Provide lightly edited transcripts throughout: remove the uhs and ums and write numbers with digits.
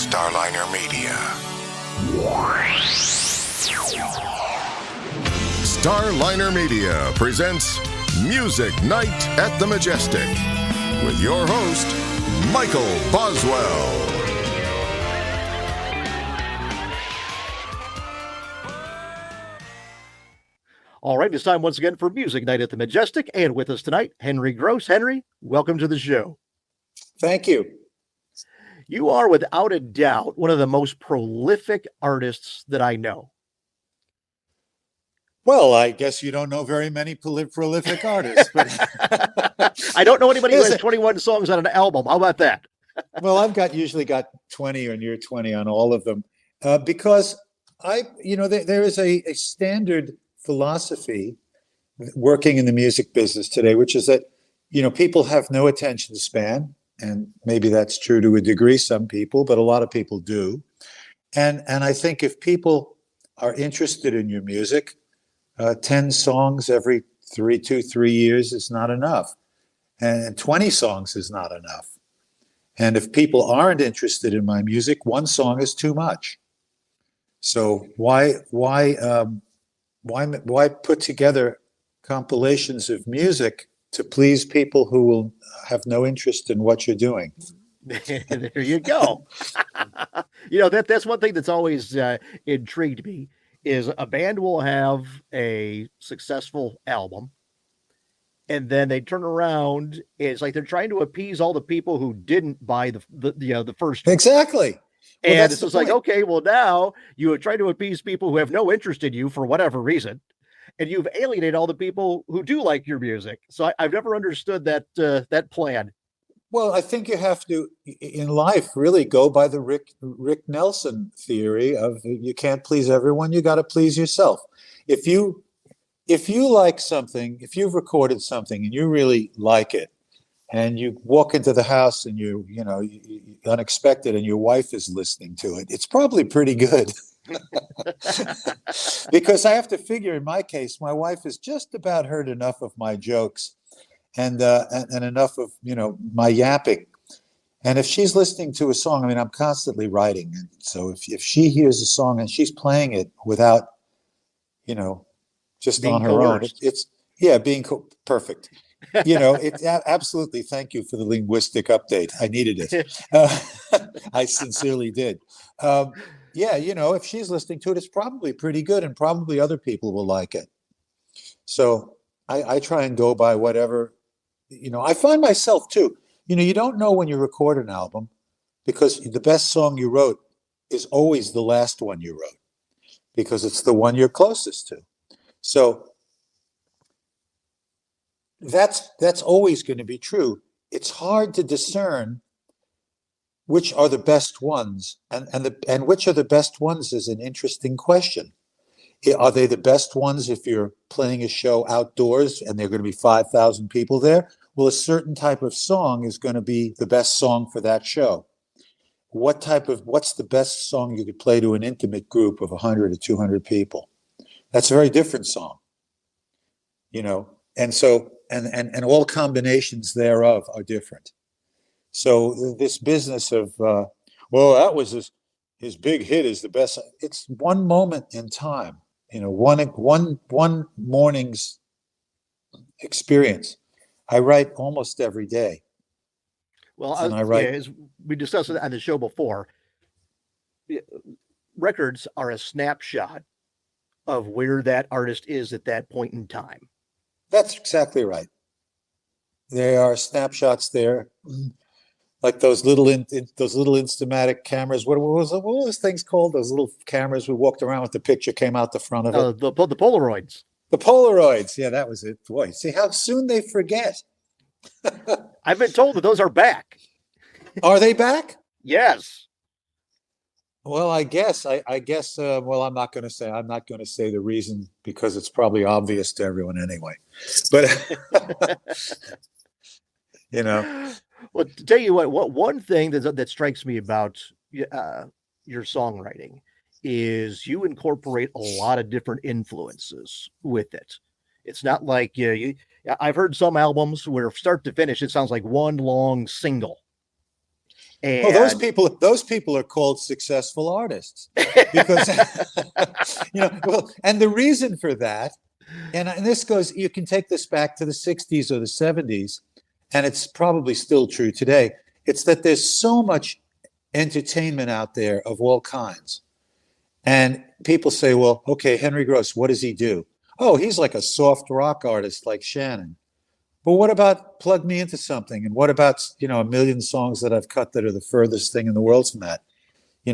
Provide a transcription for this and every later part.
Starliner Media. Starliner Media presents Music Night at the Majestic with your host, Michael Boswell. All right, it's time once again for Music Night at the Majestic, and with us tonight, Henry Groce. Henry, welcome to the show. Thank you. You are, without a doubt, one of the most prolific artists that I know. Well, I guess you don't know very many prolific artists. But I don't know anybody who has 21 songs on an album. How about that? Well, I've usually got 20 or near 20 on all of them, because there is a standard philosophy working in the music business today, which is that, people have no attention span. And maybe that's true to a degree, some people, but a lot of people do. And I think if people are interested in your music, 10 songs every 3 years is not enough. And 20 songs is not enough. And if people aren't interested in my music, one song is too much. So why put together compilations of music to please people who will have no interest in what you're doing? There you go. That's one thing that's always intrigued me is a band will have a successful album and then they turn around. It's like they're trying to appease all the people who didn't buy the first one. Exactly. Well, and it's just like, okay, well, now you are trying to appease people who have no interest in you for whatever reason, and you've alienated all the people who do like your music. So I've never understood that plan. Well, I think you have to, in life, really go by the Rick Nelson theory of you can't please everyone, you got to please yourself. If you like something, if you've recorded something and you really like it, and you walk into the house and you unexpected and your wife is listening to it, it's probably pretty good. Because I have to figure, in my case, my wife has just about heard enough of my jokes and enough of my yapping. And if she's listening to a song, I'm constantly writing, and so if she hears a song and she's playing it without just being on her coerced. own, it's being perfect. Absolutely. Thank you for the linguistic update. I needed it. I sincerely did. If she's listening to it, it's probably pretty good, and probably other people will like it. So I try and go by whatever, I find myself too, you don't know when you record an album, because the best song you wrote is always the last one you wrote, because it's the one you're closest to. So that's always going to be true. It's hard to discern which are the best ones, and which are the best ones is an interesting question. Are they the best ones if you're playing a show outdoors and there are going to be 5,000 people there? Well, a certain type of song is going to be the best song for that show. What's the best song you could play to an intimate group of 100 or 200 people? That's a very different song, and so and all combinations thereof are different. So this business of that was his big hit is the best. It's one moment in time, one morning's experience. I write almost every day. Well, as we discussed on the show before, records are a snapshot of where that artist is at that point in time. That's exactly right. There are snapshots there, like those little Instamatic cameras. What were those things called? Those little cameras we walked around with, the picture came out the front of it. The Polaroids. The Polaroids. Yeah, that was it. Boy, see how soon they forget. I've been told that those are back. Are they back? Yes. Well, I guess. Well, I'm not going to say the reason, because it's probably obvious to everyone anyway. But Well, to tell you what one thing that strikes me about your songwriting is you incorporate a lot of different influences with it. It's not like I've heard some albums where start to finish it sounds like one long single. Well, And those people are called successful artists because, well, and the reason for that, and this goes, you can take this back to the 60s or the 70s, and it's probably still true today. It's that there's so much entertainment out there of all kinds. And people say, well, okay, Henry Gross, what does he do? Oh, he's like a soft rock artist like Shannon. But what about plug me into something? And what about, a million songs that I've cut that are the furthest thing in the world from that?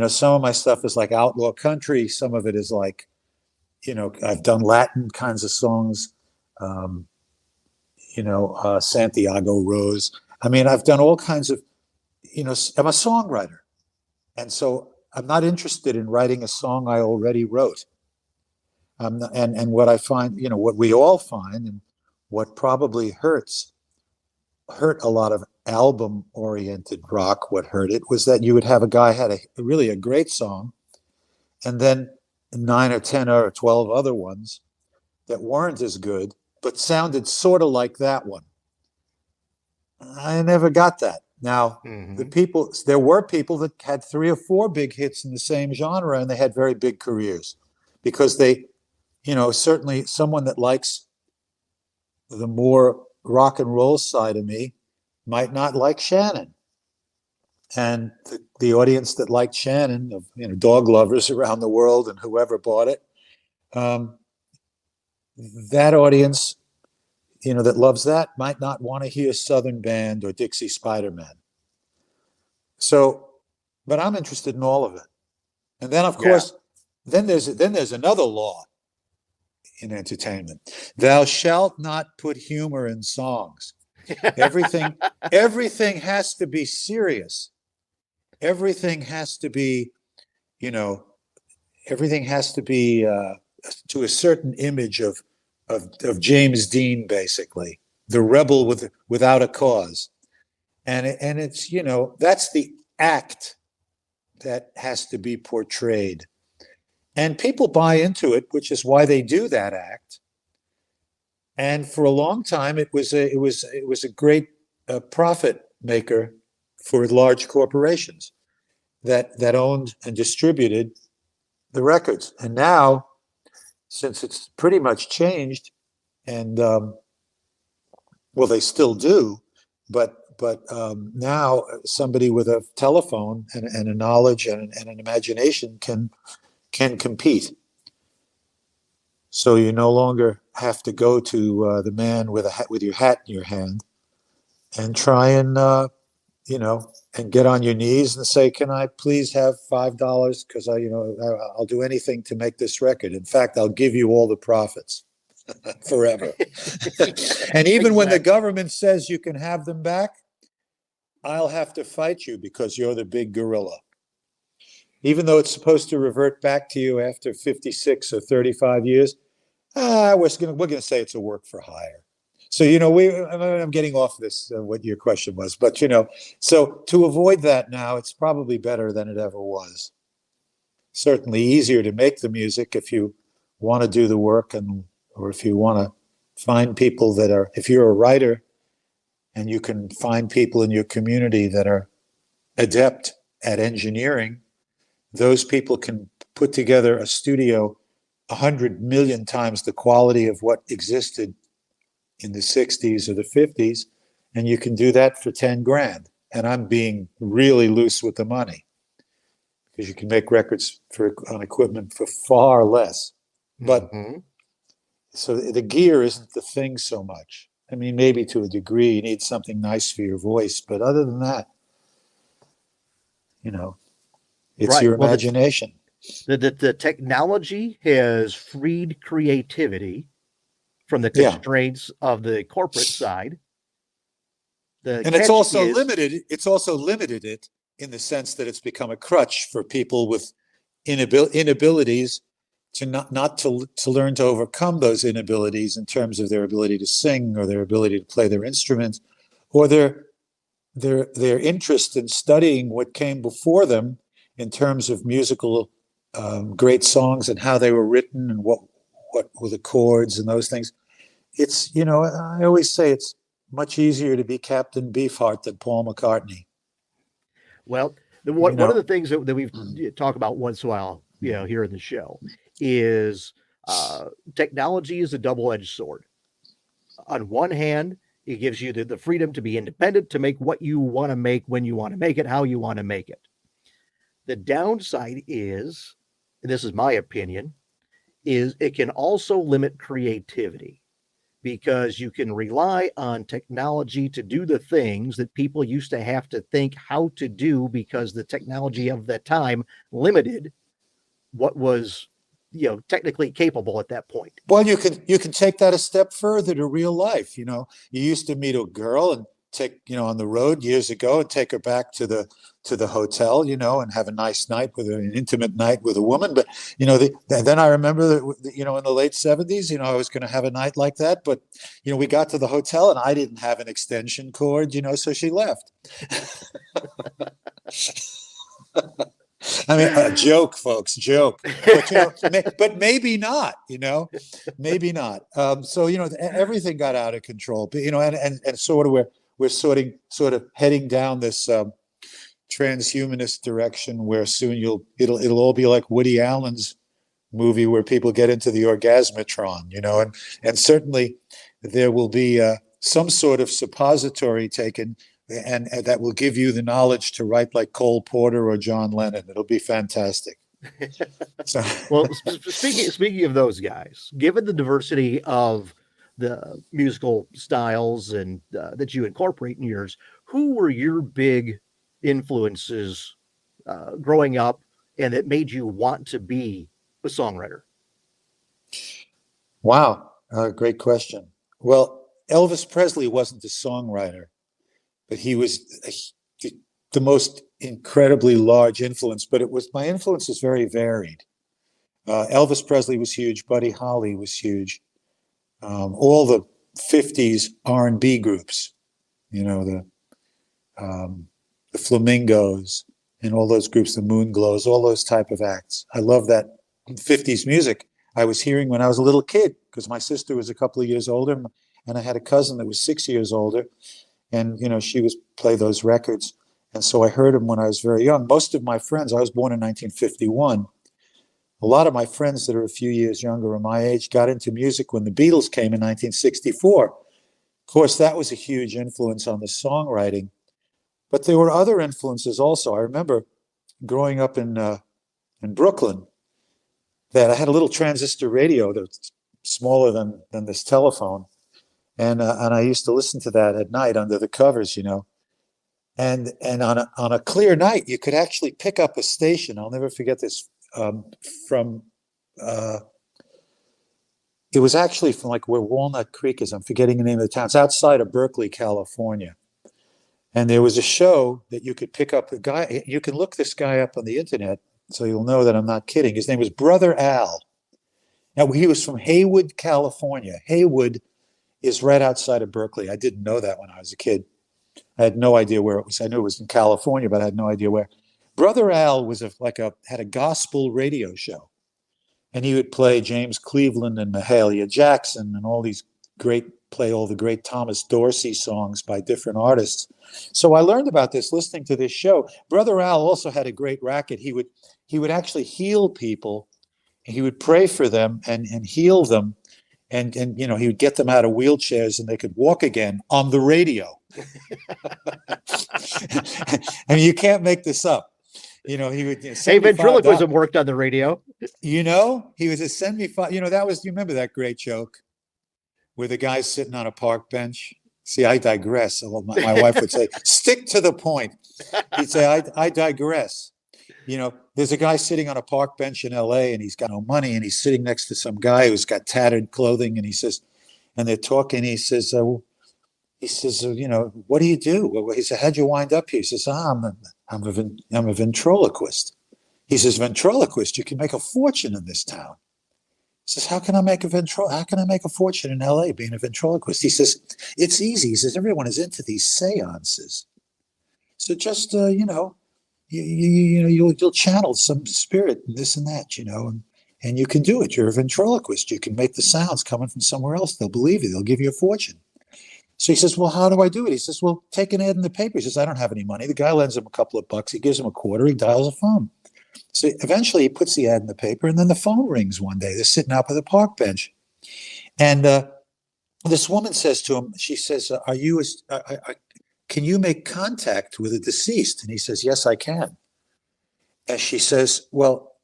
Some of my stuff is like outlaw country. Some of it is like, I've done Latin kinds of songs, Santiago Rose. I mean, I've done all kinds of, I'm a songwriter. And so I'm not interested in writing a song I already wrote. And what I find, what we all find, and what probably hurt a lot of album-oriented rock, what hurt it, was that you would have a guy had really a great song, and then 9 or 10 or 12 other ones that weren't as good, but sounded sort of like that one. I never got that. Now, there were people that had 3 or 4 big hits in the same genre, and they had very big careers because they, certainly someone that likes the more rock and roll side of me might not like Shannon. And the audience that liked Shannon, of dog lovers around the world and whoever bought it, that audience, that loves that might not want to hear Southern Band or Dixie Spider-Man. So, but I'm interested in all of it. And then, of course, then there's another law in entertainment. Thou shalt not put humor in songs. Everything has to be serious. Everything has to be, everything has to be to a certain image of James Dean, basically, the rebel without a cause. And it's, that's the act that has to be portrayed. And people buy into it, which is why they do that act. And for a long time, it was a great profit maker for large corporations that owned and distributed the records. And now, since it's pretty much changed, and well, they still do, but now somebody with a telephone and a knowledge and an imagination can compete. So you no longer have to go to the man with your hat in your hand and try and and get on your knees and say, "Can I please have $5? Because I'll do anything to make this record. In fact, I'll give you all the profits forever." And even when the government says you can have them back, I'll have to fight you because you're the big gorilla. Even though it's supposed to revert back to you after 56 or 35 years, we're going to say it's a work for hire. So, I'm getting off this, what your question was, but, so to avoid that now, it's probably better than it ever was. Certainly easier to make the music if you want to do the work, or if you want to find people if you're a writer and you can find people in your community that are adept at engineering, those people can put together a studio 100 million times the quality of what existed in the 60s or the 50s, and you can do that for 10 grand. And I'm being really loose with the money because you can make records on equipment for far less. But so the gear isn't the thing so much. I mean, maybe to a degree you need something nice for your voice, but other than that, it's your imagination. The technology has freed creativity from the constraints of the corporate side. And it's also limited. It's also limited it in the sense that it's become a crutch for people with inabilities to not to learn to overcome those inabilities in terms of their ability to sing or their ability to play their instruments, or their interest in studying what came before them in terms of musical great songs and how they were written and what were the chords and those things. It's, I always say it's much easier to be Captain Beefheart than Paul McCartney. Well, You one of the know, things that we've talked about once in a while, here in the show is technology is a double-edged sword. On one hand, it gives you the freedom to be independent, to make what you want to make, when you want to make it, how you want to make it. The downside is, and this is my opinion, is it can also limit creativity because you can rely on technology to do the things that people used to have to think how to do because the technology of the time limited what was technically capable at that point. well, you can take that a step further to real life. You used to meet a girl and take on the road years ago and take her back to the hotel, and have a nice night with her, an intimate night with a woman. But then I remember that in the late '70s, I was going to have a night like that, but we got to the hotel and I didn't have an extension cord, so she left. I mean, a joke, folks, joke. But maybe not, maybe not. So everything got out of control. But and sort of we're sort of heading down this transhumanist direction where soon it'll all be like Woody Allen's movie where people get into the orgasmatron, and certainly there will be some sort of suppository taken. And that will give you the knowledge to write like Cole Porter or John Lennon. It'll be fantastic. So. Well, speaking of those guys, given the diversity of the musical styles and that you incorporate in yours, who were your big influences growing up, and that made you want to be a songwriter? Wow, great question. Well, Elvis Presley wasn't a songwriter, but he was the most incredibly large influence. But my influence is very varied. Elvis Presley was huge. Buddy Holly was huge. All the '50s R&B groups, the Flamingos and all those groups, the Moonglows, all those type of acts. I love that '50s music I was hearing when I was a little kid because my sister was a couple of years older, and I had a cousin that was 6 years older. And, she was play those records. And so I heard them when I was very young. Most of my friends, I was born in 1951. A lot of my friends that are a few years younger or my age got into music when the Beatles came in 1964. Of course, that was a huge influence on the songwriting. But there were other influences also. I remember growing up in Brooklyn that I had a little transistor radio that's smaller than this telephone. And I used to listen to that at night under the covers, and on a clear night, you could actually pick up a station. I'll never forget this from it was actually from like where Walnut Creek is. I'm forgetting the name of the town. It's outside of Berkeley, California. And there was a show that you could pick up. You can look this guy up on the internet, so you'll know that I'm not kidding. His name was Brother Al. Now, he was from Haywood, California. Haywood is right outside of Berkeley. I didn't know that when I was a kid. I had no idea where it was. I knew it was in California, but I had no idea where. Brother Al was had a gospel radio show, and he would play James Cleveland and Mahalia Jackson and play all the great Thomas Dorsey songs by different artists. So I learned about this listening to this show. Brother Al also had a great racket. He would actually heal people. He would pray for them and heal them. And he would get them out of wheelchairs and they could walk again on the radio. I mean, you can't make this up. He would Hey, ventriloquism worked on the radio. He was a send me five. That was. You remember that great joke where the guy's sitting on a park bench? See, I digress. My wife would say, "Stick to the point." He'd say, "I digress." There's a guy sitting on a park bench in LA and he's got no money and he's sitting next to some guy who's got tattered clothing and he says, and they're talking. He says, what do you do? He said, how'd you wind up here? He says, I'm a ventriloquist. He says, ventriloquist, you can make a fortune in this town. He says, how can I make a fortune in LA being a ventriloquist? He says, it's easy. He says, everyone is into these seances. So just, you'll channel some spirit and this and that, and you can do it. You're a ventriloquist. You can make the sounds coming from somewhere else. They'll believe you. They'll give you a fortune. So he says, well, how do I do it? He says, well, take an ad in the paper. He says, I don't have any money. The guy lends him a couple of bucks. He gives him a quarter. He dials a phone. So eventually he puts the ad in the paper, and then the phone rings one day. They're sitting out by the park bench. And this woman says to him, she says, can you make contact with a deceased? And he says, yes, I can. And she says, well,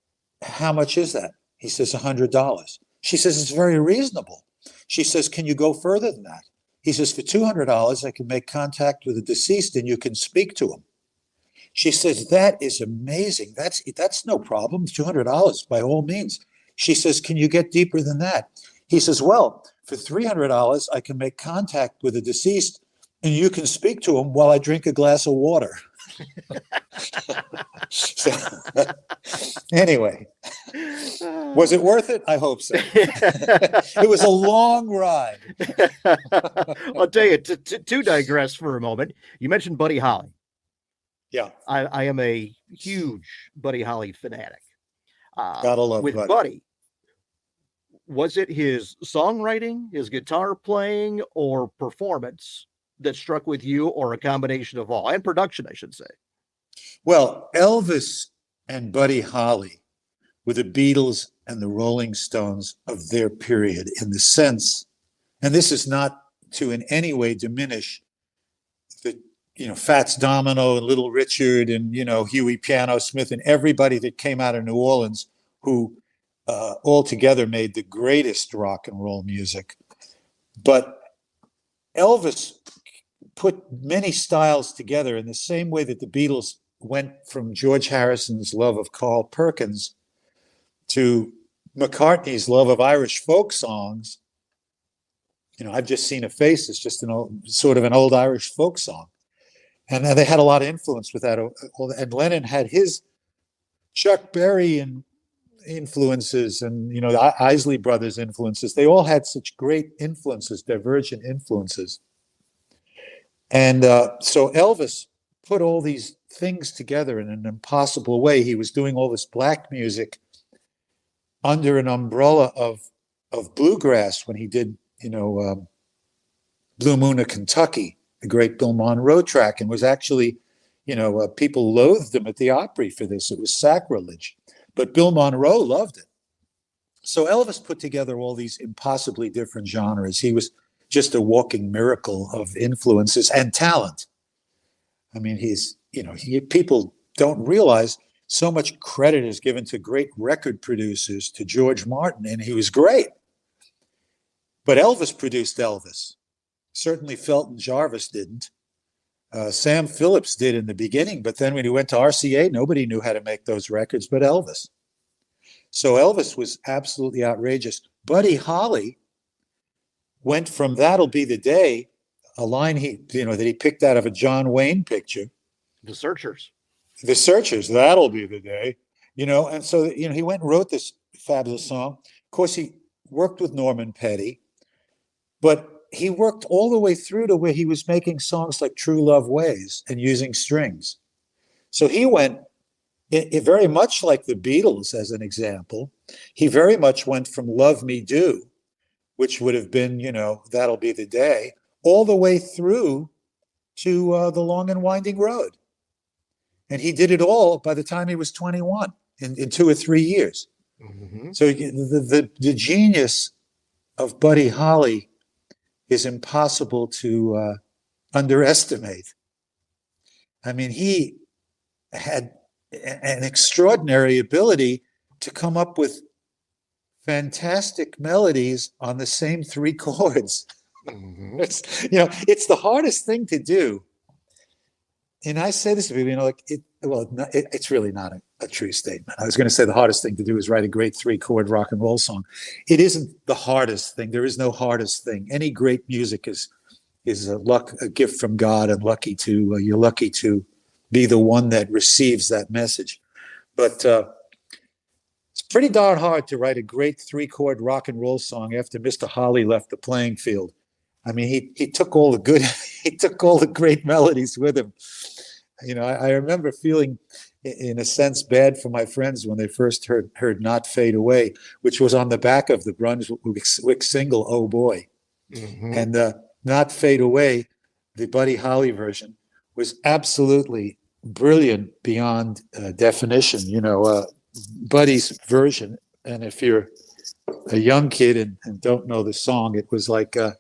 how much is that? He says, $100. She says, it's very reasonable. She says, can you go further than that? He says, for $200, I can make contact with a deceased and you can speak to him. She says, that is amazing. That's no problem. $200 by all means. She says, can you get deeper than that? He says, well, for $300, I can make contact with a deceased and you can speak to him while I drink a glass of water. So, anyway, was it worth it? I hope so. It was a long ride. I'll tell you, to digress for a moment, you mentioned Buddy Holly. Yeah. I am a huge Buddy Holly fanatic. Gotta love with Buddy. Was it his songwriting, his guitar playing, or performance that struck with you, or a combination of all? And production, I should say. Well, Elvis and Buddy Holly were the Beatles and the Rolling Stones of their period, in the sense, and this is not to in any way diminish the, Fats Domino and Little Richard and, Huey Piano Smith and everybody that came out of New Orleans, who all together made the greatest rock and roll music. But Elvis put many styles together in the same way that the Beatles went from George Harrison's love of Carl Perkins to McCartney's love of Irish folk songs. I've Just Seen a Face is just an old Irish folk song. And they had a lot of influence with that. And Lennon had his Chuck Berry and influences and, the Isley Brothers influences. They all had such great influences, divergent influences. And so Elvis put all these things together in an impossible way. He was doing all this black music under an umbrella of bluegrass when he did, Blue Moon of Kentucky, the great Bill Monroe track, and was actually, people loathed him at the Opry for this. It was sacrilege. But Bill Monroe loved it. So Elvis put together all these impossibly different genres. He was just a walking miracle of influences and talent. I mean, people don't realize so much credit is given to great record producers, to George Martin, and he was great. But Elvis produced Elvis. Certainly Felton Jarvis didn't. Sam Phillips did in the beginning, but then when he went to RCA, nobody knew how to make those records but Elvis. So Elvis was absolutely outrageous. Buddy Holly went from That'll Be the Day, a line that he picked out of a John Wayne picture. The Searchers, That'll Be the Day, and so, he went and wrote this fabulous song. Of course, he worked with Norman Petty, but he worked all the way through to where he was making songs like True Love Ways and using strings. So he went, it very much like the Beatles, as an example. He very much went from Love Me Do, which would have been, That'll Be the Day, all the way through to The Long and Winding Road. And he did it all by the time he was 21, in 2 or 3 years. Mm-hmm. So the genius of Buddy Holly is impossible to underestimate. I mean, he had an extraordinary ability to come up with fantastic melodies on the same 3 chords. Mm-hmm. It's the hardest thing to do. And I say this to people, it's really not a true statement. I was going to say the hardest thing to do is write a great 3-chord rock and roll song. It isn't the hardest thing. There is no hardest thing. Any great music is a gift from God, and you're lucky to be the one that receives that message. But it's pretty darn hard to write a great 3-chord rock and roll song after Mr. Holly left the playing field. I mean, he took all the great melodies with him. I remember feeling, in a sense, bad for my friends when they first heard Not Fade Away, which was on the back of the Brunswick single, Oh Boy. Mm-hmm. And Not Fade Away, the Buddy Holly version, was absolutely brilliant beyond definition. Buddy's version, and if you're a young kid and don't know the song, it was like, yeah,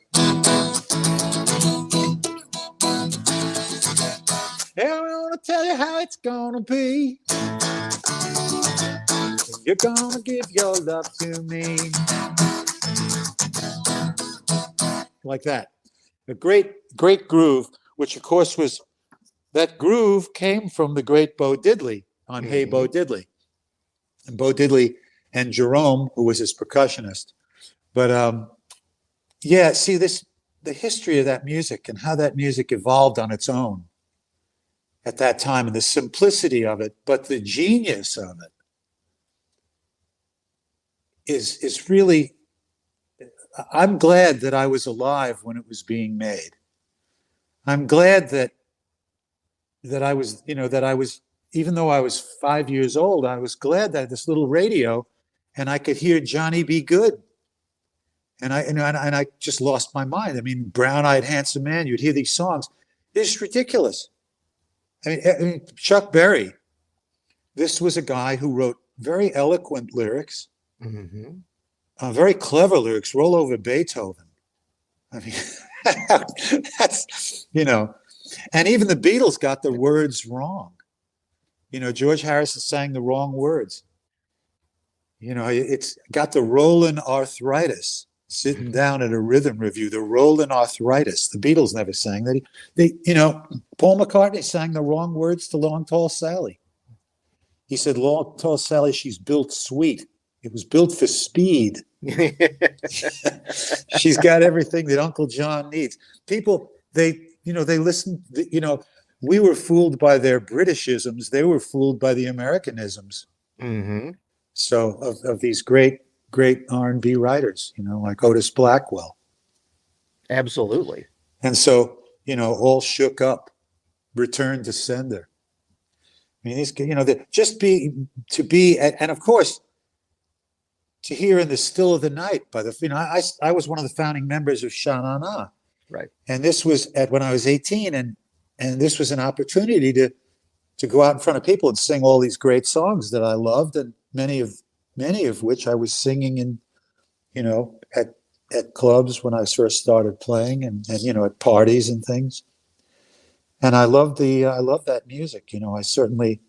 I want to tell you how it's gonna be. You're gonna give your love to me. Like that. A great groove, which of course that groove came from the great Bo Diddley on Hey Bo Diddley. And Bo Diddley and Jerome, who was his percussionist. But yeah, see the history of that music and how that music evolved on its own at that time, and the simplicity of it, but the genius of it is really, I'm glad that I was alive when it was being made. I'm glad that I was, even though I was 5 years old, I was glad that I had this little radio and I could hear Johnny B. Good. And I just lost my mind. I mean, Brown-Eyed Handsome Man, you'd hear these songs. It's ridiculous. I mean, Chuck Berry, this was a guy who wrote very eloquent lyrics, very clever lyrics, roll over Beethoven. I mean, that's, and even the Beatles got the words wrong. George Harrison sang the wrong words. It's got the rolling arthritis, sitting down at a rhythm review, the rolling arthritis. The Beatles never sang that. Paul McCartney sang the wrong words to Long Tall Sally. He said, Long Tall Sally, she's built sweet. It was built for speed. She's got everything that Uncle John needs. People, they listen, we were fooled by their Britishisms. They were fooled by the Americanisms. So of these great R&B writers, like Otis Blackwell. Absolutely. And so, all shook up, return to sender. I mean, these, and of course, to hear in the still of the night by the, I was one of the founding members of Sha Na Na. Right. And this was when I was 18, and this was an opportunity to go out in front of people and sing all these great songs that I loved, and many of which I was singing in, at clubs when I first started playing, and at parties and things. And I love that music. I certainly,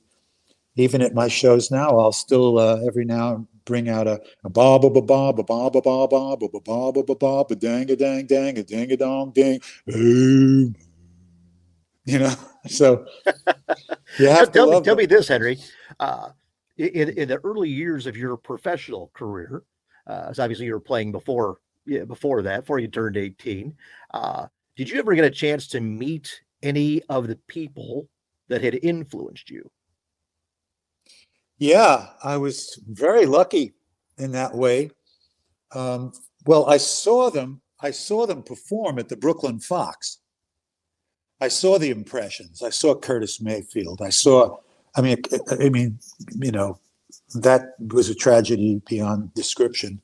even at my shows now, I'll still every now bring out a ba ba ba ba ba ba ba ba ba ba ba ba ba ba ba ba dang a dang dang a ding a dong ding. So you have to love tell me this, Henry. In the early years of your professional career, so obviously you were playing before you turned 18. Did you ever get a chance to meet any of the people that had influenced you? Yeah, I was very lucky in that way. Well, I saw them perform at the Brooklyn Fox. I saw the Impressions. I saw Curtis Mayfield. I mean, that was a tragedy beyond description.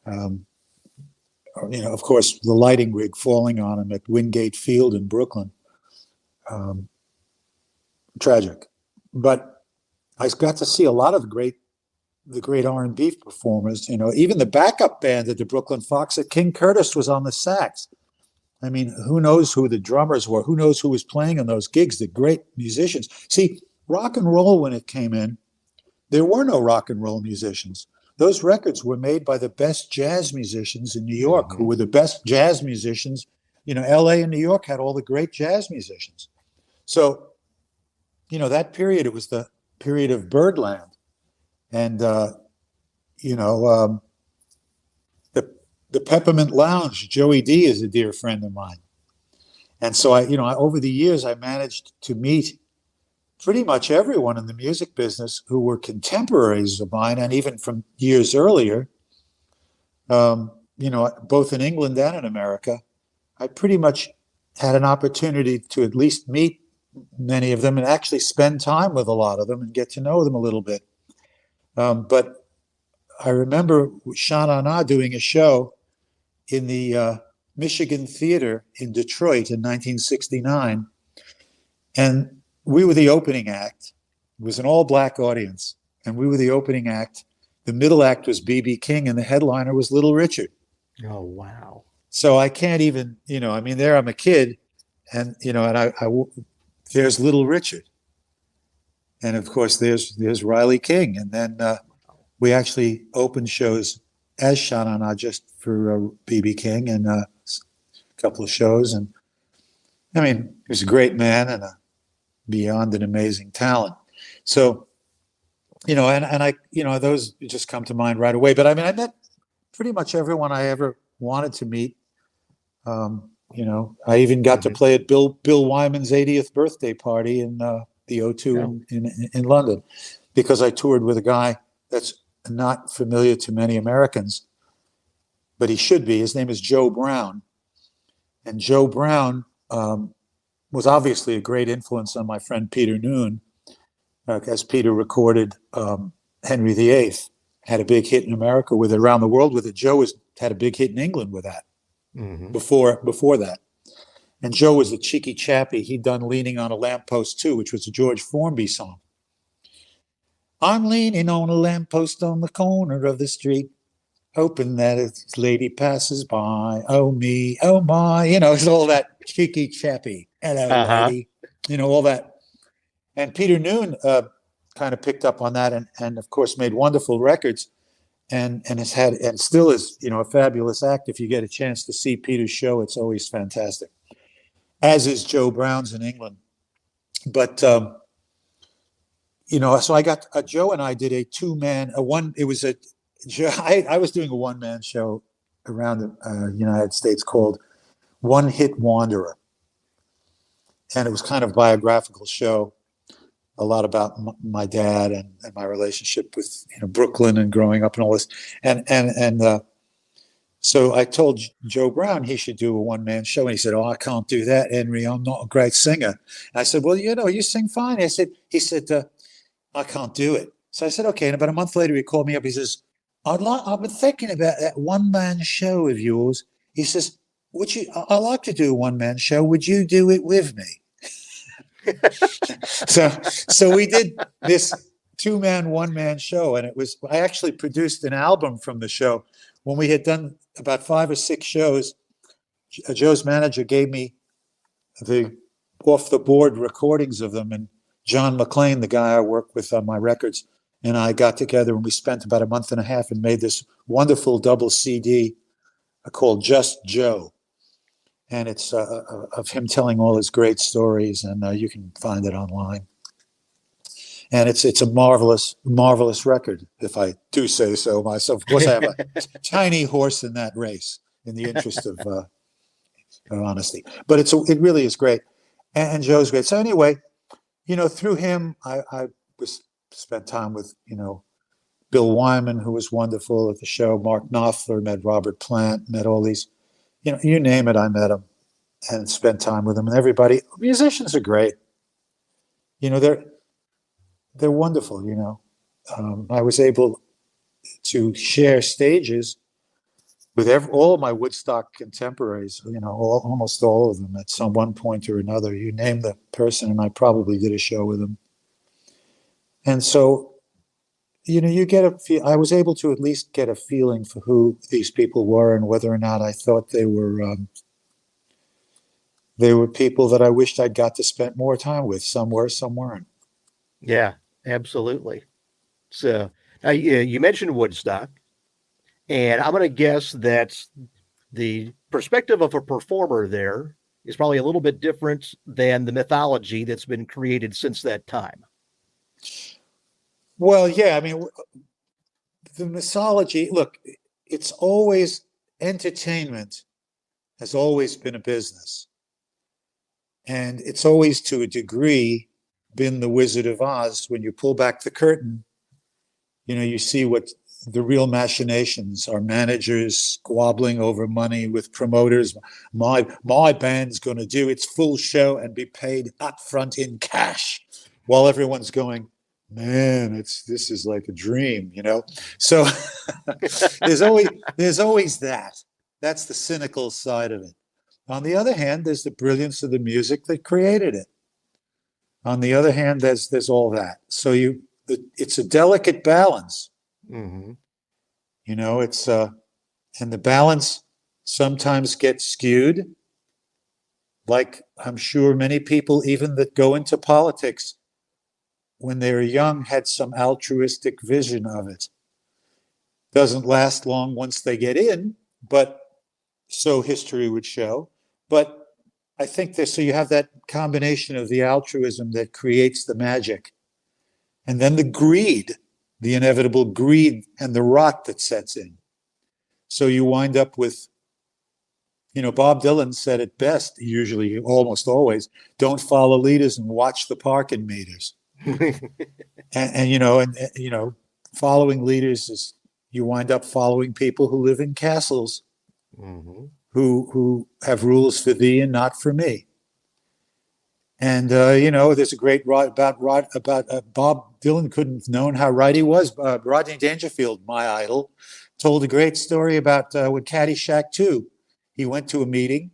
Of course, the lighting rig falling on him at Wingate Field in Brooklyn. Tragic. But I got to see a lot of the great R&B performers, even the backup band at the Brooklyn Fox. King Curtis was on the sax. I mean, who knows who the drummers were? Who knows who was playing in those gigs? The great musicians. See, rock and roll, when it came in, there were no rock and roll musicians. Those records were made by the best jazz musicians in New York, who were the best jazz musicians. LA and New York had all the great jazz musicians. So, that period, it was the period of Birdland. And, the Peppermint Lounge, Joey D is a dear friend of mine. And so over the years, I managed to meet pretty much everyone in the music business who were contemporaries of mine, and even from years earlier, both in England and in America. I pretty much had an opportunity to at least meet many of them and actually spend time with a lot of them and get to know them a little bit. But I remember Sha Na Na doing a show in the Michigan Theater in Detroit in 1969. And we were the opening act. It was an all-black audience, and we were the opening act. The middle act was B.B. King, and the headliner was Little Richard. Oh, wow. So I can't even, there I'm a kid, and, there's Little Richard. And of course, there's Riley King. And then we actually opened shows as Sha Na Na just for B.B. King and a couple of shows. And I mean, he was a great man and beyond an amazing talent. So, and I, those just come to mind right away. But I mean, I met pretty much everyone I ever wanted to meet. I even got to play at Bill Wyman's 80th birthday party in the O2 in London, because I toured with a guy that's not familiar to many Americans, but he should be. His name is Joe Brown. And Joe Brown was obviously a great influence on my friend Peter Noon, as Peter recorded Henry VIII, had a big hit in America with it, around the world with it. Joe had a big hit in England with that before that. And Joe was a cheeky chappy. He'd done Leaning on a Lamppost too, which was a George Formby song. I'm leaning on a lamppost on the corner of the street, hoping that a lady passes by. Oh me, oh my, it's all that cheeky chappy. Hello, lady. All that. And Peter Noon kind of picked up on that and of course made wonderful records and has had and still is, a fabulous act. If you get a chance to see Peter's show, it's always fantastic. As is Joe Brown's in England. But, so I got, Joe and I did a two-man, I was doing a one-man show around the United States called One Hit Wanderer. And it was kind of a biographical show, a lot about my dad and my relationship with, Brooklyn and growing up and all this. So I told Joe Brown he should do a one-man show. And he said, oh, I can't do that, Henry. I'm not a great singer. And I said, well, you sing fine. He said, I can't do it. So I said, okay. And about a month later, he called me up. He says, I've been thinking about that one-man show of yours. He says, I'd like to do a one-man show. Would you do it with me? So we did this two-man, one-man show. And I actually produced an album from the show. When we had done about 5 or 6 shows, Joe's manager gave me the off-the-board recordings of them. And John McClain, the guy I work with on my records, and I got together and we spent about a month and a half and made this wonderful double CD called Just Joe. And it's of him telling all his great stories, and you can find it online. And it's a marvelous, marvelous record, if I do say so myself. Of course, I have a tiny horse in that race, in the interest of honesty. But it really is great, and Joe's great. So anyway, through him, I spent time with Bill Wyman, who was wonderful at the show. Mark Knopfler, met Robert Plant, met all these, you name it, I met him, and spent time with them. And everybody, musicians are great. They're wonderful, I was able to share stages with all of my Woodstock contemporaries, almost all of them at some one point or another. You name the person, and I probably did a show with them. And so, you get I was able to at least get a feeling for who these people were and whether or not I thought they were people that I wished I'd got to spend more time with. Some were, some weren't. Yeah, absolutely. So you mentioned Woodstock, and I'm going to guess that the perspective of a performer there is probably a little bit different than the mythology that's been created since that time. Well, yeah, I mean, the mythology, look, it's always, entertainment has always been a business. And it's always, to a degree, been the Wizard of Oz. When you pull back the curtain, you see what the real machinations are. Managers squabbling over money with promoters. My band's going to do its full show and be paid upfront in cash, while everyone's going, man, this is like a dream, So there's always that. That's the cynical side of it. On the other hand, there's the brilliance of the music that created it. On the other hand, there's all that. So it's a delicate balance. Mm-hmm. You know, and the balance sometimes gets skewed. Like I'm sure many people, even that go into politics, when they were young, had some altruistic vision of it. Doesn't last long once they get in, but so history would show. But I think so you have that combination of the altruism that creates the magic, and then the greed, the inevitable greed and the rot that sets in. So you wind up with, Bob Dylan said it best, usually, almost always, don't follow leaders and watch the parking meters. and following leaders is, you wind up following people who live in castles, Mm-hmm. who have rules for thee and not for me. And there's a great about Bob Dylan couldn't have known how right he was. Rodney Dangerfield, my idol, told a great story about with Caddyshack 2. He went to a meeting,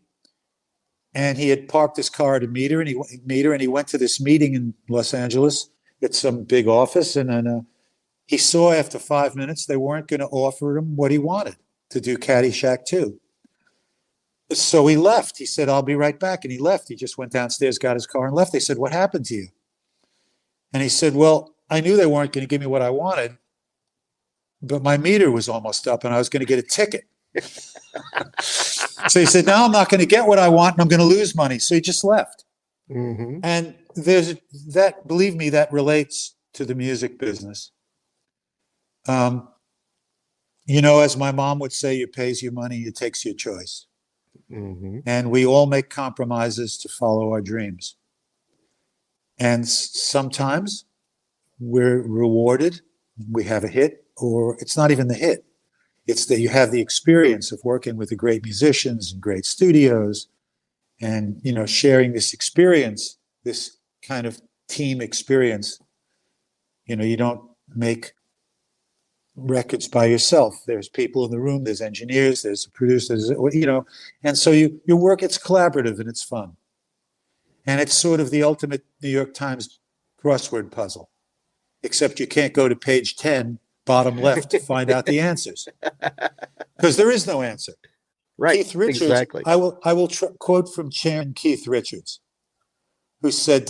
and he had parked his car at a meter, and he went to this meeting in Los Angeles at some big office, and then he saw after 5 minutes they weren't going to offer him what he wanted to do Caddyshack 2. So he left. He said, I'll be right back. And he left. He just went downstairs, got his car, and left. They said, what happened to you? And he said, well, I knew they weren't going to give me what I wanted, but my meter was almost up and I was going to get a ticket. So he said, now I'm not going to get what I want and I'm going to lose money. So he just left. Mm-hmm. And there's that, believe me, that relates to the music business. As my mom would say, you pays your money, you takes your choice. Mm-hmm. And we all make compromises to follow our dreams. And sometimes we're rewarded, we have a hit, or it's not even the hit. It's that you have the experience of working with the great musicians and great studios and, sharing this experience, this kind of team experience. You don't make records by yourself. There's people in the room, there's engineers, there's producers, and so your work, it's collaborative and it's fun. And it's sort of the ultimate New York Times crossword puzzle, except you can't go to page 10, bottom left, to find out the answers, because there is no answer. Right. Keith Richards, exactly. I will quote from Chairman Keith Richards, who said,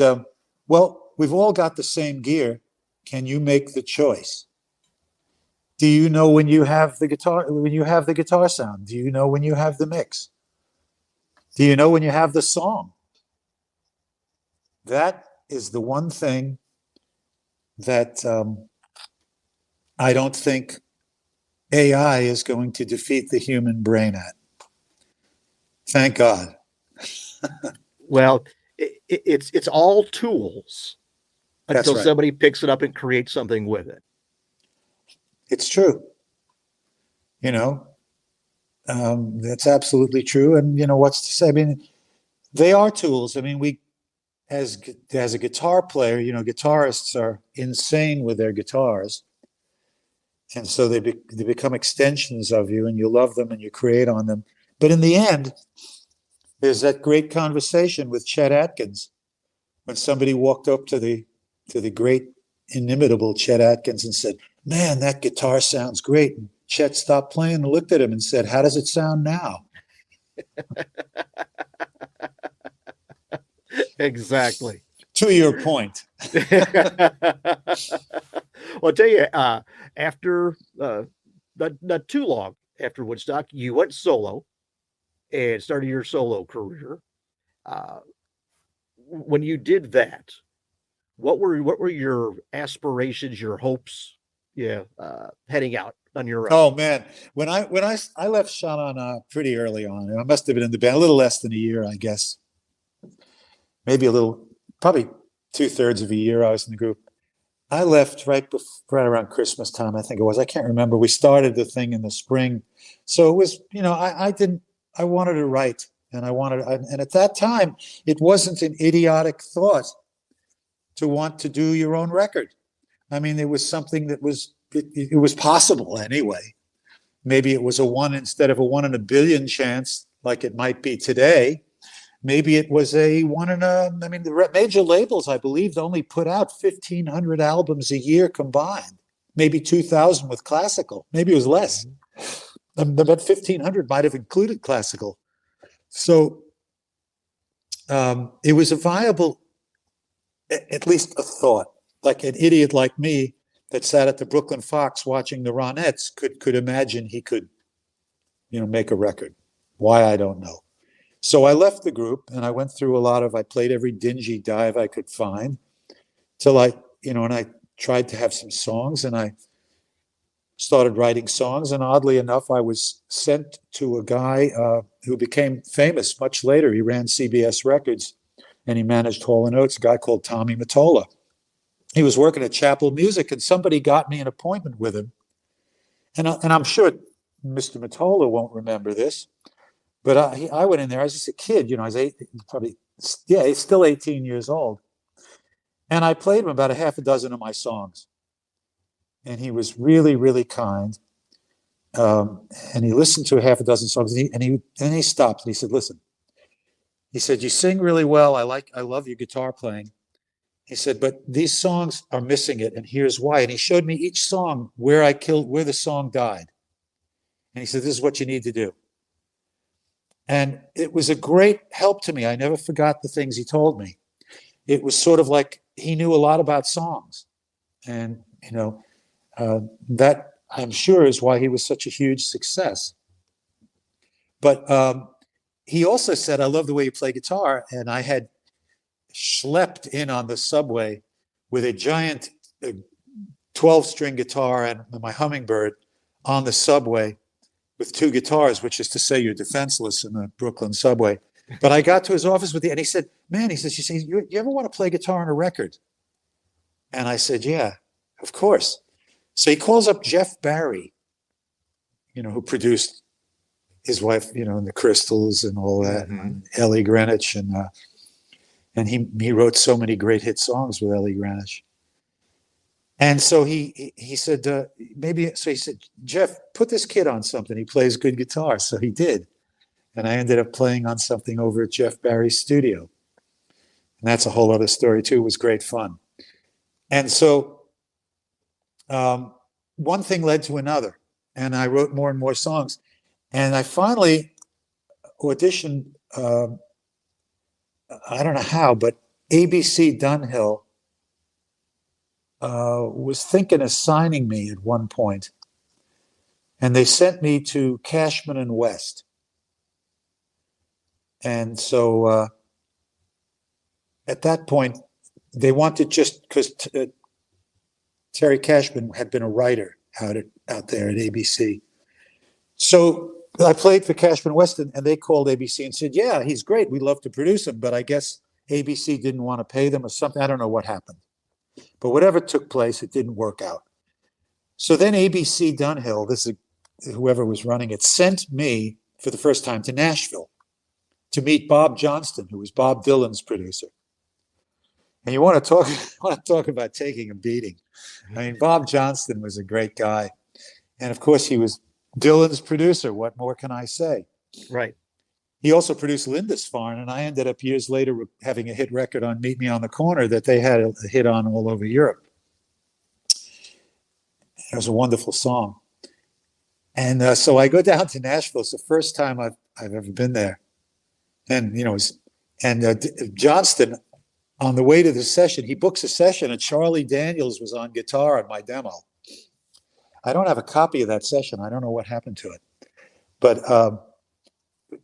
well, we've all got the same gear. Can you make the choice? Do you know when you have the guitar sound? Do you know when you have the mix? Do you know when you have the song? That is the one thing that I don't think AI is going to defeat the human brain at. Thank God. Well, it's all tools until right. somebody picks it up and creates something with it. It's true. That's absolutely true. And what's to say? I mean, they are tools. I mean, we, as a guitar player, guitarists are insane with their guitars, and so they become extensions of you, and you love them and you create on them. But in the end, there's that great conversation with Chet Atkins when somebody walked up to the great inimitable Chet Atkins and said, man, that guitar sounds great. And Chet stopped playing and looked at him and said, how does it sound now? Exactly. To your point. Well, I'll tell you, after not too long after Woodstock, you went solo and started your solo career. When you did that, what were your aspirations, your hopes? Yeah, heading out on your own. Oh man, when I left Sha Na Na pretty early on, I must have been in the band a little less than a year, I guess. Maybe probably 2/3 of a year I was in the group. I left right around Christmas time, I think it was. I can't remember. We started the thing in the spring, so it was. I wanted to write, and and at that time, it wasn't an idiotic thought to want to do your own record. I mean, it was something that was it was possible anyway. Maybe it was a one instead of a 1 in a billion chance, like it might be today. Maybe it was a one in a, I mean, the major labels, I believe, only put out 1,500 albums a year combined, maybe 2,000 with classical. Maybe it was less. That 1,500 might have included classical. So it was a viable, at least a thought, like an idiot like me that sat at the Brooklyn Fox watching the Ronettes could imagine he could, make a record. Why, I don't know. So I left the group and I went through I played every dingy dive I could find till and I tried to have some songs, and I started writing songs. And oddly enough, I was sent to a guy who became famous much later. He ran CBS Records and he managed Hall & Oates, a guy called Tommy Mottola. He was working at Chapel Music, and somebody got me an appointment with him. And I'm sure Mr. Mottola won't remember this, but I went in there. I was just a kid, I was he's still 18 years old. And I played him about a half a dozen of my songs. And he was really, really kind. And he listened to a half a dozen songs, and he stopped and he said, "Listen," he said, "you sing really well. I love your guitar playing." He said, "but these songs are missing it, and here's why." And he showed me each song where the song died. And he said, "This is what you need to do." And it was a great help to me. I never forgot the things he told me. It was sort of like he knew a lot about songs. And, that I'm sure is why he was such a huge success. But he also said, "I love the way you play guitar." And I had schlepped in on the subway with a giant 12-string guitar and my Hummingbird on the subway with two guitars, which is to say you're defenseless in the Brooklyn subway. But I got to his office and he said, "Man," he says, you ever want to play guitar on a record?" And I said, "Yeah, of course." So he calls up Jeff Barry, who produced his wife, and the Crystals and all that, and Ellie Greenwich, and he wrote so many great hit songs with Ellie Greenwich. And so he said, he said, "Jeff, put this kid on something. He plays good guitar." So he did. And I ended up playing on something over at Jeff Barry's studio. And that's a whole other story too. It was great fun. And so one thing led to another, and I wrote more and more songs. And I finally auditioned, I don't know how, but ABC Dunhill was thinking of signing me at one point. And they sent me to Cashman and West. And so at that point, they wanted, just because Terry Cashman had been a writer out there at ABC. So I played for Cashman West, and they called ABC and said, "Yeah, he's great. We'd love to produce him." But I guess ABC didn't want to pay them or something. I don't know what happened. But whatever took place, it didn't work out. So then ABC Dunhill, whoever was running it, sent me for the first time to Nashville to meet Bob Johnston, who was Bob Dylan's producer. And you want to talk about taking a beating. I mean, Bob Johnston was a great guy. And of course, he was Dylan's producer. What more can I say? Right. He also produced Lindisfarne, and I ended up years later having a hit record on Meet Me on the Corner that they had a hit on all over Europe. It was a wonderful song. And so I go down to Nashville. It's the first time I've ever been there. And, Johnston, on the way to the session, he books a session, and Charlie Daniels was on guitar on my demo. I don't have a copy of that session. I don't know what happened to it. But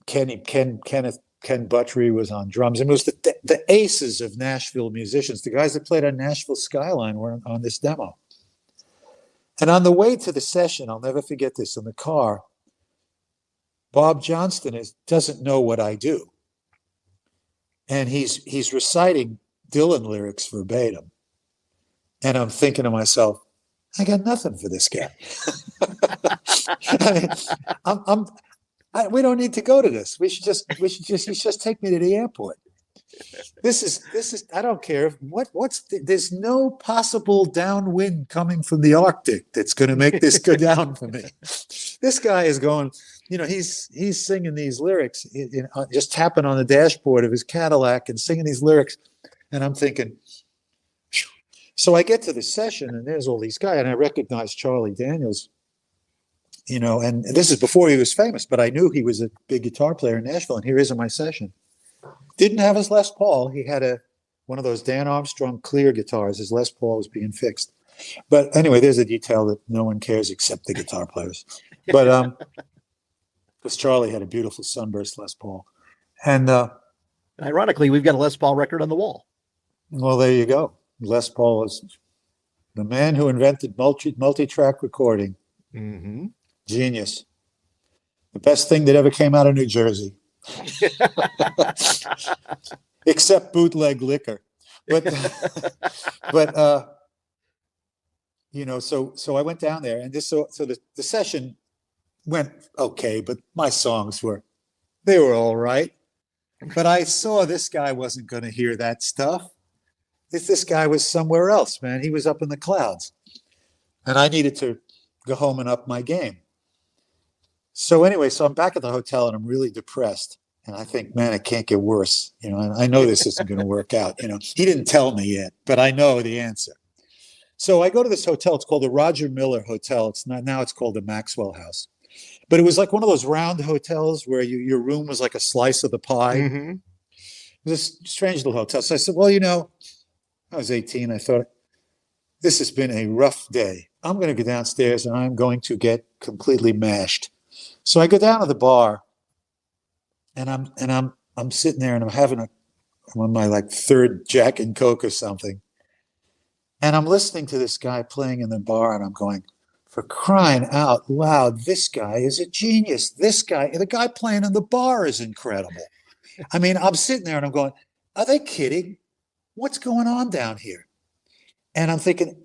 Ken Buttrey was on drums. And it was the aces of Nashville musicians. The guys that played on Nashville Skyline were on this demo. And on the way to the session, I'll never forget this, in the car, Bob Johnston doesn't know what I do. And he's reciting Dylan lyrics verbatim. And I'm thinking to myself, I got nothing for this guy. I mean, we don't need to go to this. He should just take me to the airport. This is I don't care there's no possible downwind coming from the Arctic that's going to make this go down for me. This guy is going, he's singing these lyrics, just tapping on the dashboard of his Cadillac and singing these lyrics, and I'm thinking. Phew. So I get to the session and there's all these guys, and I recognize Charlie Daniels, and this is before he was famous, but I knew he was a big guitar player in Nashville, and here he is in my session. Didn't have his Les Paul. He had one of those Dan Armstrong clear guitars. His Les Paul was being fixed. But anyway, there's a detail that no one cares except the guitar players. But because Charlie had a beautiful sunburst Les Paul. And ironically, we've got a Les Paul record on the wall. Well, there you go. Les Paul is the man who invented multi-track recording. Mm-hmm. Genius. The best thing that ever came out of New Jersey. Except bootleg liquor. But so I went down there, and the session went okay, but my songs were all right. But I saw this guy wasn't going to hear that stuff. This guy was somewhere else, man. He was up in the clouds, and I needed to go home and up my game. So anyway, I'm back at the hotel and I'm really depressed. And I think, man, it can't get worse. And I know this isn't going to work out. He didn't tell me yet, but I know the answer. So I go to this hotel. It's called the Roger Miller Hotel. It's not now. It's called the Maxwell House. But it was like one of those round hotels where your room was like a slice of the pie. Mm-hmm. It was a strange little hotel. So I said, well, I was 18. I thought, this has been a rough day. I'm going to go downstairs and I'm going to get completely mashed. So I go down to the bar, and I'm sitting there, and I'm on my third Jack and Coke or something, and I'm listening to this guy playing in the bar, and I'm going, for crying out loud, this guy is a genius. The guy playing in the bar is incredible. I mean, I'm sitting there and I'm going, are they kidding? What's going on down here? And I'm thinking,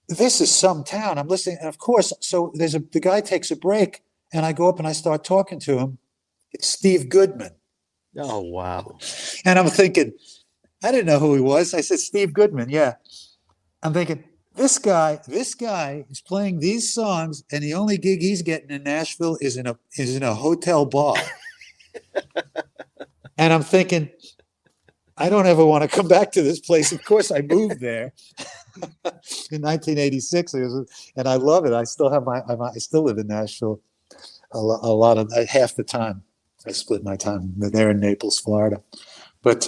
this is some town. I'm listening, and of course, so the guy takes a break. And I go up and I start talking to him. It's Steve Goodman. Oh, wow. And I'm thinking, I didn't know who he was. I said, Steve Goodman, yeah. I'm thinking, this guy is playing these songs, and the only gig he's getting in Nashville is in a hotel bar. And I'm thinking, I don't ever want to come back to this place. Of course, I moved there in 1986, and I love it. I still live in Nashville. A lot of half the time. I split my time there in Naples, Florida. But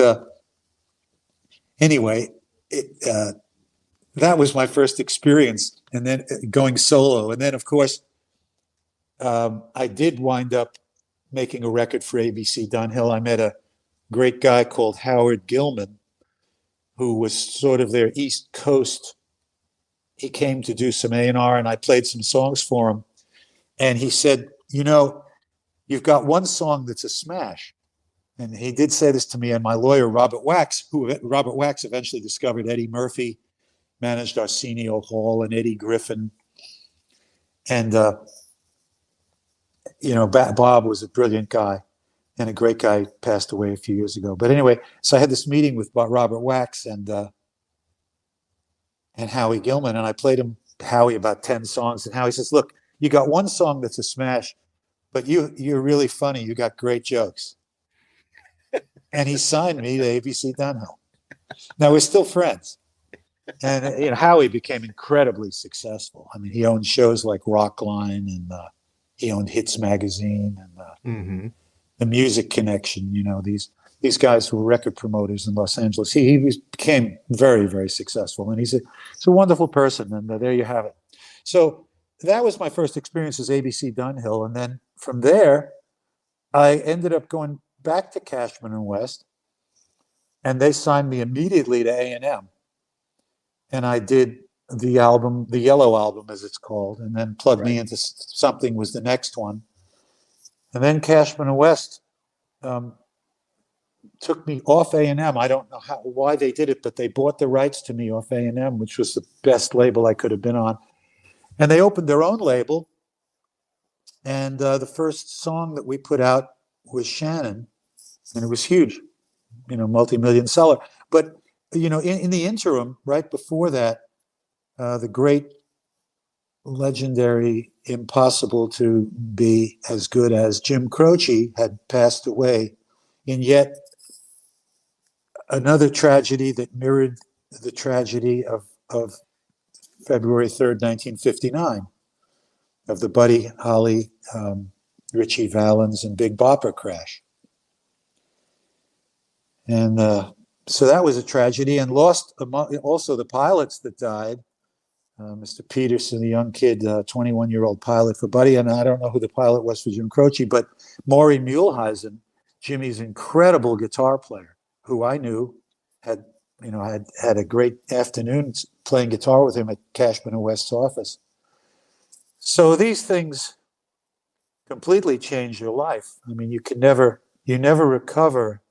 anyway, that was my first experience, and then going solo. And then, of course, I did wind up making a record for ABC Dunhill. I met a great guy called Howard Gilman, who was sort of their East Coast. He came to do some A&R, and I played some songs for him. And he said, you've got one song that's a smash. And he did say this to me, and my lawyer, Robert Wax eventually discovered Eddie Murphy, managed Arsenio Hall and Eddie Griffin. And, Bob was a brilliant guy and a great guy, passed away a few years ago. But anyway, so I had this meeting with Robert Wax and Howie Gilman, and I played Howie about 10 songs. And Howie says, look, you got one song that's a smash, but you're really funny. You got great jokes. And he signed me to ABC Dunhill. Now we're still friends. And Howie became incredibly successful. I mean, he owned shows like Rockline, and he owned Hits Magazine and the Music Connection. These guys who were record promoters in Los Angeles. He became very, very successful, and he's a wonderful person. And there you have it. So that was my first experience as ABC Dunhill, and then from there, I ended up going back to Cashman and West, and they signed me immediately to A&M. And I did the album, the Yellow Album, as it's called, and then plugged me into Something was the next one. And then Cashman and West took me off A&M. I don't know why they did it, but they bought the rights to me off A&M, which was the best label I could have been on. And they opened their own label. And the first song that we put out was Shannon, and it was huge. multi-million seller. But, in the interim, right before that, the great, legendary, impossible to be as good as Jim Croce had passed away in yet another tragedy that mirrored the tragedy of February 3rd, 1959, of the Buddy Holly, Richie Valens, and Big Bopper crash. And so that was a tragedy, and lost also the pilots that died. Mr. Peterson, a young kid, 21-year-old pilot for Buddy, and I don't know who the pilot was for Jim Croce, but Maury Muehlhausen, Jimmy's incredible guitar player, who I knew had a great afternoon playing guitar with him at Cashman and West's office. So these things completely change your life. I mean, you never recover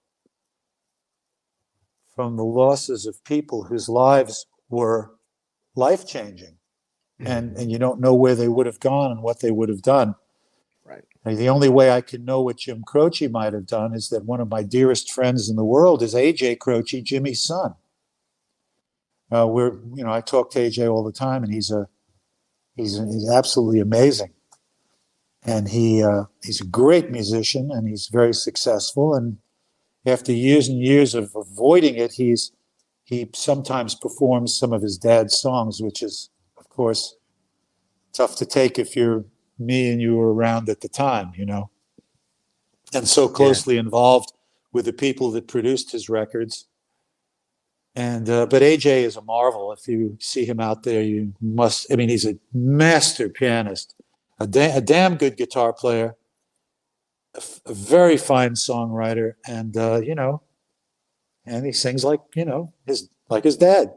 from the losses of people whose lives were life-changing, and you don't know where they would have gone and what they would have done. Right. And the only way I can know what Jim Croce might have done is that one of my dearest friends in the world is A.J. Croce, Jimmy's son. I talk to A.J. all the time, and he's absolutely amazing. And he's a great musician, and he's very successful. And after years and years of avoiding it, he sometimes performs some of his dad's songs, which is, of course, tough to take if you're me and you were around at the time, and so closely involved with the people that produced his records. And but AJ is a marvel. If you see him out there, you must. I mean, he's a master pianist, a damn good guitar player, a very fine songwriter, and and he sings like his dad.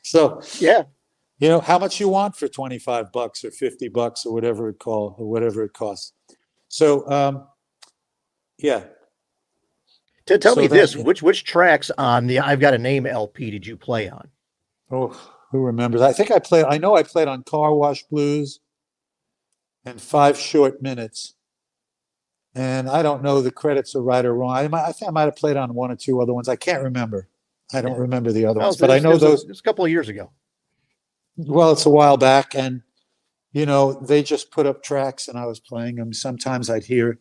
So yeah, how much you want for $25 or $50 or whatever it costs. So yeah. Tell me this: which tracks on the "I've Got a Name" LP did you play on? Oh, who remembers? I know I played on Car Wash Blues and 5 Short Minutes. And I don't know the credits are right or wrong. I think I might have played on 1 or 2 other ones. I can't remember. I don't remember the other ones, but I know those. It's a couple of years ago. Well, it's a while back, and they just put up tracks, and I was playing them. Sometimes I'd hear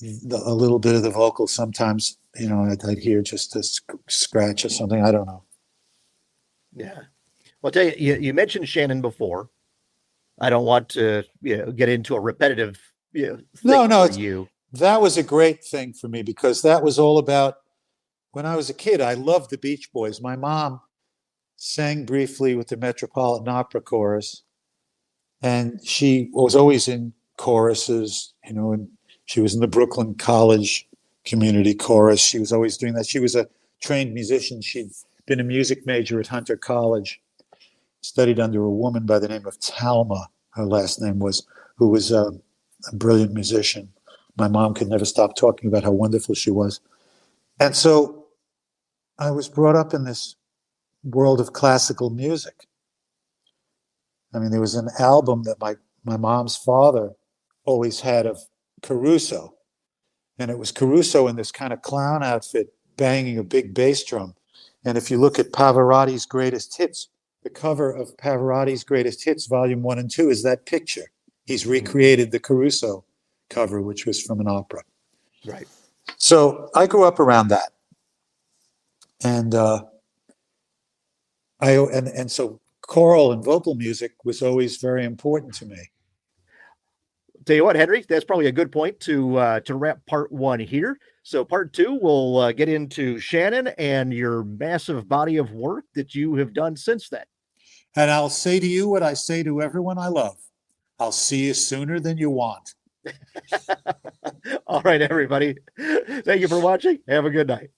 a little bit of the vocals. Sometimes, I'd hear just a scratch or something. I don't know. Yeah. Well, I'll tell you, you mentioned Shannon before. I don't want to get into a repetitive that was a great thing for me, because that was all about when I was a kid. I loved the Beach Boys. My mom sang briefly with the Metropolitan Opera Chorus, and she was always in choruses, and she was in the Brooklyn College Community Chorus. She was always doing that. She was a trained musician. She'd been a music major at Hunter College, studied under a woman by the name of Talma, her last name was, who was a brilliant musician. My mom could never stop talking about how wonderful she was. And so I was brought up in this world of classical music. I mean, there was an album that my mom's father always had of Caruso. And it was Caruso in this kind of clown outfit banging a big bass drum. And if you look at Pavarotti's Greatest Hits, the cover of Pavarotti's Greatest Hits, Volume 1 and 2, is that picture. He's recreated the Caruso cover, which was from an opera. Right. So I grew up around that. And so choral and vocal music was always very important to me. Tell you what, Henry, that's probably a good point to wrap part 1 here. So part 2, we'll get into Shannon and your massive body of work that you have done since then. And I'll say to you what I say to everyone I love. I'll see you sooner than you want. All right, everybody. Thank you for watching. Have a good night.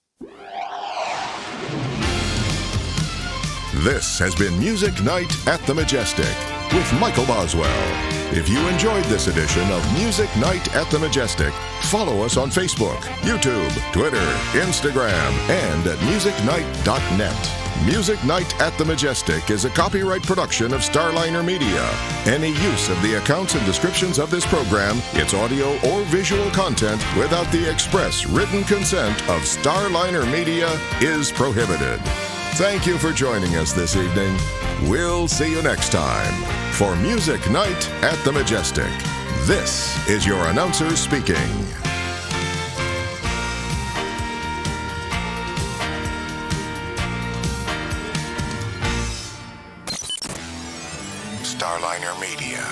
This has been Music Night at the Majestic with Michael Boswell. If you enjoyed this edition of Music Night at the Majestic, follow us on Facebook, YouTube, Twitter, Instagram, and at musicnight.net. Music Night at the Majestic is a copyright production of Starliner Media. Any use of the accounts and descriptions of this program, its audio or visual content, without the express written consent of Starliner Media is prohibited. Thank you for joining us this evening. We'll see you next time for Music Night at the Majestic. This is your announcer speaking. Starliner Media.